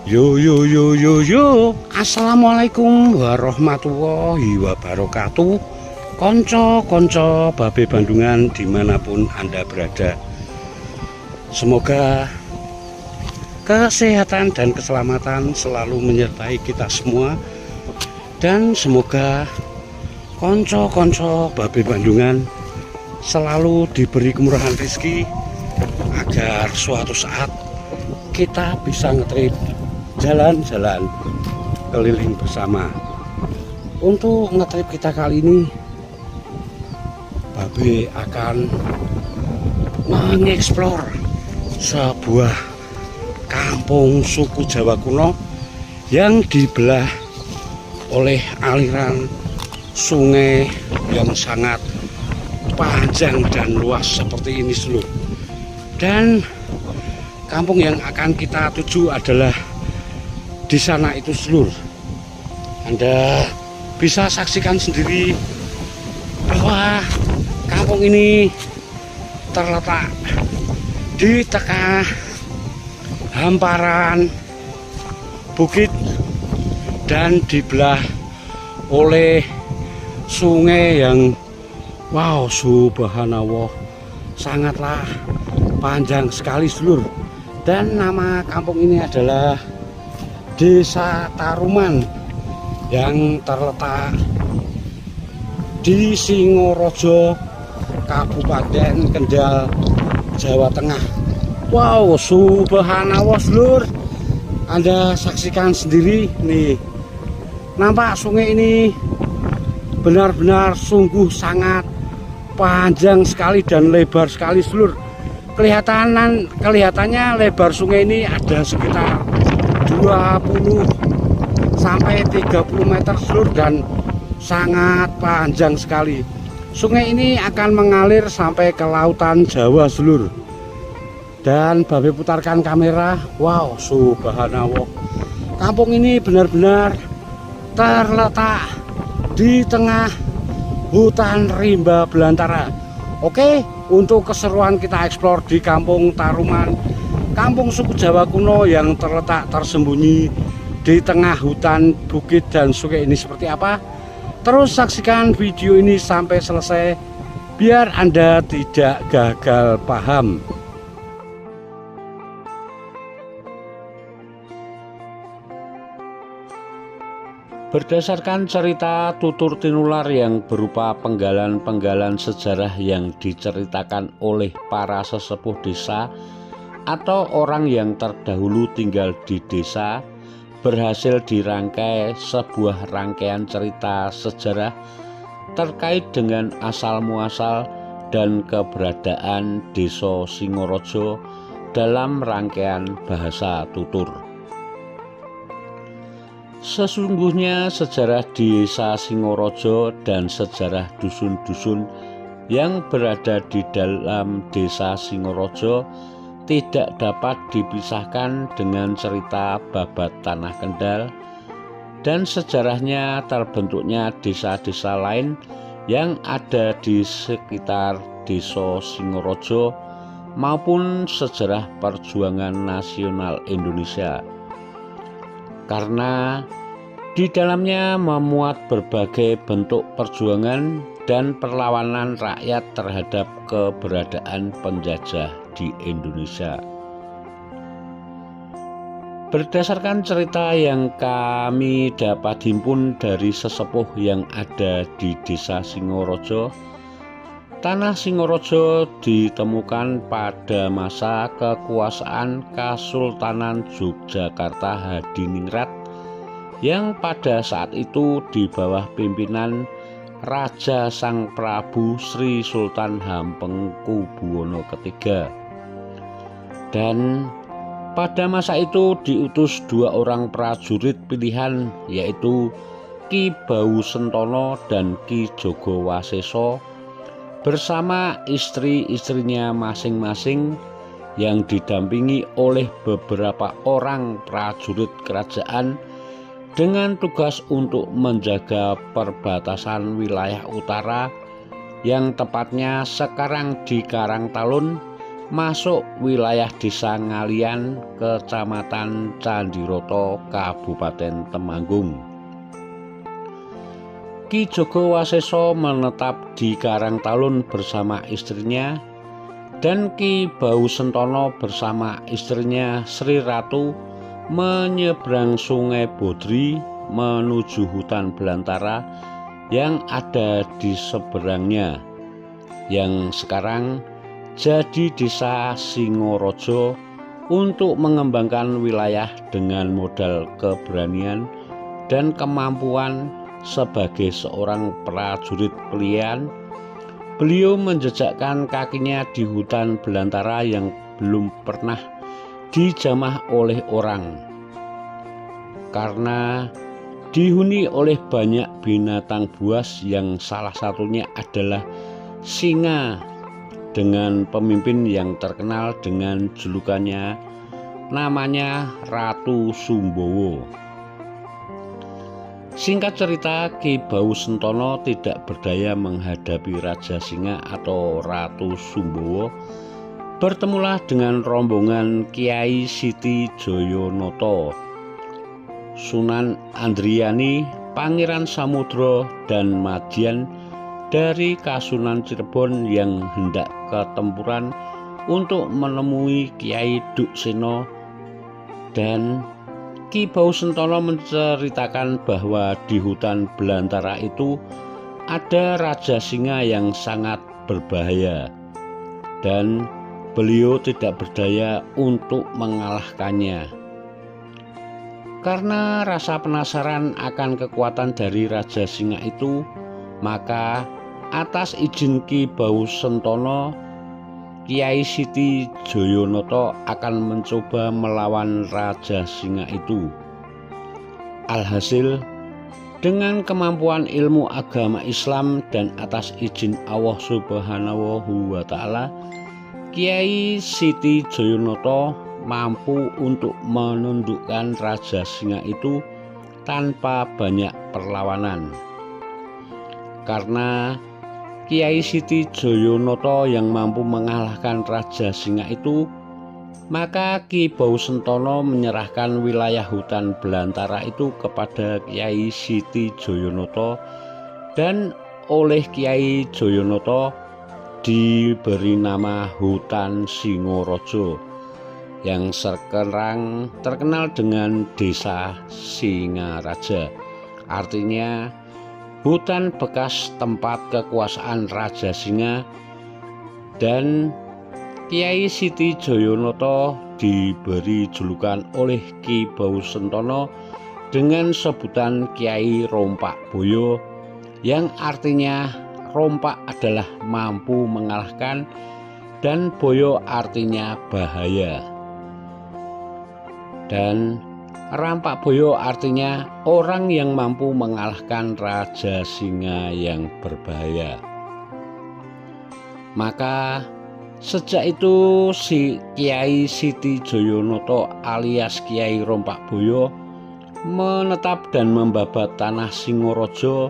Yo yo yo yo yo, assalamualaikum warahmatullahi wabarakatuh. Konco babe Bandungan dimanapun Anda berada, semoga kesehatan dan keselamatan selalu menyertai kita semua, dan semoga konco babe Bandungan selalu diberi kemurahan rezeki agar suatu saat kita bisa ngetrip jalan-jalan keliling bersama. Untuk ngetrip kita kali ini, Babe akan mengeksplor sebuah kampung suku Jawa kuno yang dibelah oleh aliran sungai yang sangat panjang dan luas seperti ini seluruh. Dan kampung yang akan kita tuju adalah di sana itu seluruh. Anda bisa saksikan sendiri bahwa kampung ini terletak di tengah hamparan bukit dan dibelah oleh sungai yang wow, subhanallah, sangatlah panjang sekali seluruh. Dan nama kampung ini adalah Desa Taruman yang terletak di Singorojo, Kabupaten Kendal, Jawa Tengah. Wow, subhanallah seluruh. Anda saksikan sendiri nih, nampak sungai ini benar-benar sungguh sangat panjang sekali dan lebar sekali seluruh. Kelihatannya lebar sungai ini ada sekitar 20 sampai 30 meter seluruh dan sangat panjang sekali. Sungai ini akan mengalir sampai ke lautan Jawa seluruh. Dan Babe putarkan kamera, wow, subhanallah. Kampung ini benar-benar terletak di tengah hutan rimba belantara. Oke, untuk keseruan kita eksplor di Kampung Taruman, kampung suku Jawa kuno yang terletak tersembunyi di tengah hutan, bukit dan sungai ini seperti apa? Terus saksikan video ini sampai selesai biar Anda tidak gagal paham. Berdasarkan cerita tutur tinular yang berupa penggalan-penggalan sejarah yang diceritakan oleh para sesepuh desa atau orang yang terdahulu tinggal di desa, berhasil dirangkai sebuah rangkaian cerita sejarah terkait dengan asal-muasal dan keberadaan Desa Singorojo dalam rangkaian bahasa tutur. Sesungguhnya sejarah Desa Singorojo dan sejarah dusun-dusun yang berada di dalam Desa Singorojo tidak dapat dipisahkan dengan cerita babat Tanah Kendal dan sejarahnya terbentuknya desa-desa lain yang ada di sekitar Desa Singorojo maupun sejarah perjuangan nasional Indonesia. Karena di dalamnya memuat berbagai bentuk perjuangan dan perlawanan rakyat terhadap keberadaan penjajah di Indonesia. Berdasarkan cerita yang kami dapat himpun dari sesepuh yang ada di Desa Singorojo, tanah Singorojo ditemukan pada masa kekuasaan Kesultanan Yogyakarta Hadiningrat yang pada saat itu di bawah pimpinan Raja Sang Prabu Sri Sultan Hamengkubuwono III. Dan pada masa itu diutus dua orang prajurit pilihan, yaitu Ki Bau Sentono dan Ki Jogo Waseso bersama istri-istrinya masing-masing yang didampingi oleh beberapa orang prajurit kerajaan dengan tugas untuk menjaga perbatasan wilayah utara yang tepatnya sekarang di Karangtalun masuk wilayah Desa Ngalian, Kecamatan Candiroto, Kabupaten Temanggung. Ki Jogo Waseso menetap di Karangtalun bersama istrinya, dan Ki Bau Sentono bersama istrinya Sri Ratu menyeberang Sungai Bodri menuju hutan belantara yang ada di seberangnya, yang sekarang jadi Desa Singorojo, untuk mengembangkan wilayah dengan modal keberanian dan kemampuan sebagai seorang prajurit pilihan. Beliau menjejakkan kakinya di hutan belantara yang belum pernah dijamah oleh orang, karena dihuni oleh banyak binatang buas yang salah satunya adalah singa, dengan pemimpin yang terkenal dengan julukannya namanya Ratu Sumbowo. Singkat cerita, Ki Bau Sentono tidak berdaya menghadapi Raja Singa atau Ratu Sumbowo. Bertemulah dengan rombongan Kiai Siti Joyonoto, Sunan Andriani, Pangeran Samudro, dan Madian dari Kasunan Cirebon yang hendak ketempuran untuk menemui Kiai Duksena. Dan Ki Bau Sentono menceritakan bahwa di hutan belantara itu ada Raja Singa yang sangat berbahaya, dan beliau tidak berdaya untuk mengalahkannya. Karena rasa penasaran akan kekuatan dari Raja Singa itu, maka atas izin Ki Bau Sentono, Kiai Siti Joyonoto akan mencoba melawan Raja Singa itu. Alhasil, dengan kemampuan ilmu agama Islam dan atas izin Allah Subhanahu wa Ta'ala, Kiai Siti Joyonoto mampu untuk menundukkan Raja Singa itu tanpa banyak perlawanan. Karena Kiai Siti Joyonoto yang mampu mengalahkan Raja Singa itu, maka Ki Bau Sentono menyerahkan wilayah hutan belantara itu kepada Kiai Siti Joyonoto, dan oleh Kiai Joyonoto diberi nama Hutan Singorojo, yang sekarang terkenal dengan Desa Singaraja. Artinya hutan bekas tempat kekuasaan Raja Singa. Dan Kiai Siti Joyonoto diberi julukan oleh Ki Bau Sentono dengan sebutan Kiai Rompak Boyo, yang artinya rompak adalah mampu mengalahkan dan boyo artinya bahaya. Dan Rampak Boyo artinya orang yang mampu mengalahkan Raja Singa yang berbahaya. Maka sejak itu si Kiai Siti Joyonoto alias Kiai Rompak Boyo menetap dan membabat tanah Singorojo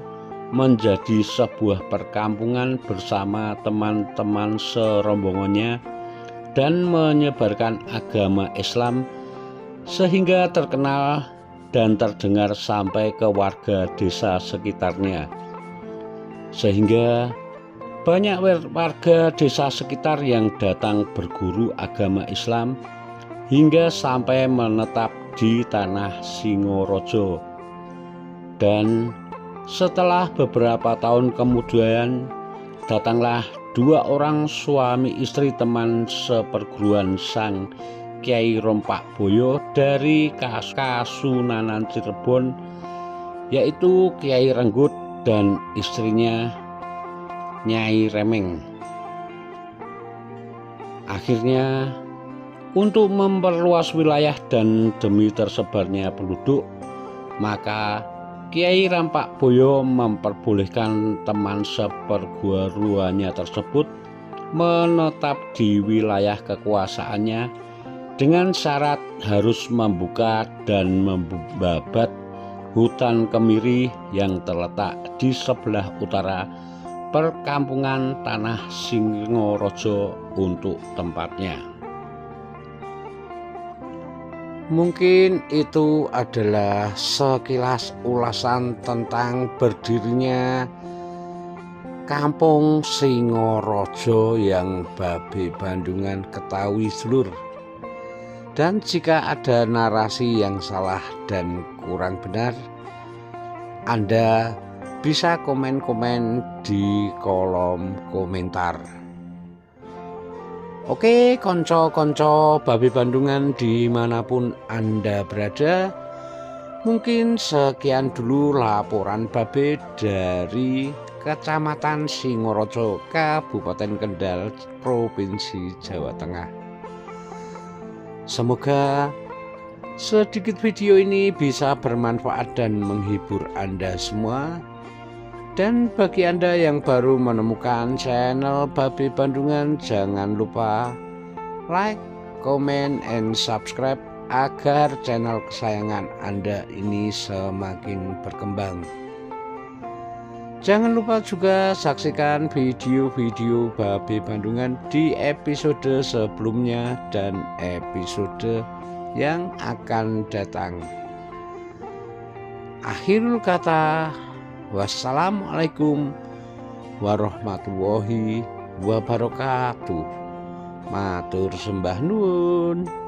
menjadi sebuah perkampungan bersama teman-teman serombongannya dan menyebarkan agama Islam, sehingga terkenal dan terdengar sampai ke warga desa sekitarnya. Sehingga banyak warga desa sekitar yang datang berguru agama Islam hingga sampai menetap di tanah Singorojo. Dan setelah beberapa tahun kemudian, datanglah dua orang suami istri teman seperguruan sang Kiai Rompak Boyo dari Kasunanan Cirebon, yaitu Kiai Renggut dan istrinya Nyai Remeng. Akhirnya, untuk memperluas wilayah dan demi tersebarnya penduduk, maka Kiai Rompak Boyo memperbolehkan teman seperguruannya tersebut menetap di wilayah kekuasaannya dengan syarat harus membuka dan membabat hutan kemiri yang terletak di sebelah utara perkampungan Tanah Singaraja untuk tempatnya. Mungkin itu adalah sekilas ulasan tentang berdirinya Kampung Singaraja yang Babe Bandungan ketahui sedulur. Dan jika ada narasi yang salah dan kurang benar, Anda bisa komen-komen di kolom komentar. Oke, konco-konco Babe Bandungan dimanapun Anda berada, mungkin sekian dulu laporan Babe dari Kecamatan Singaraja, Kabupaten Kendal, Provinsi Jawa Tengah. Semoga sedikit video ini bisa bermanfaat dan menghibur Anda semua. Dan bagi Anda yang baru menemukan channel Babe Bandungan, jangan lupa like, comment, and subscribe agar channel kesayangan Anda ini semakin berkembang. Jangan lupa juga saksikan video-video Babe Bandungan di episode sebelumnya dan episode yang akan datang. Akhirul kata, wassalamualaikum warahmatullahi wabarakatuh. Matur sembah nuwun.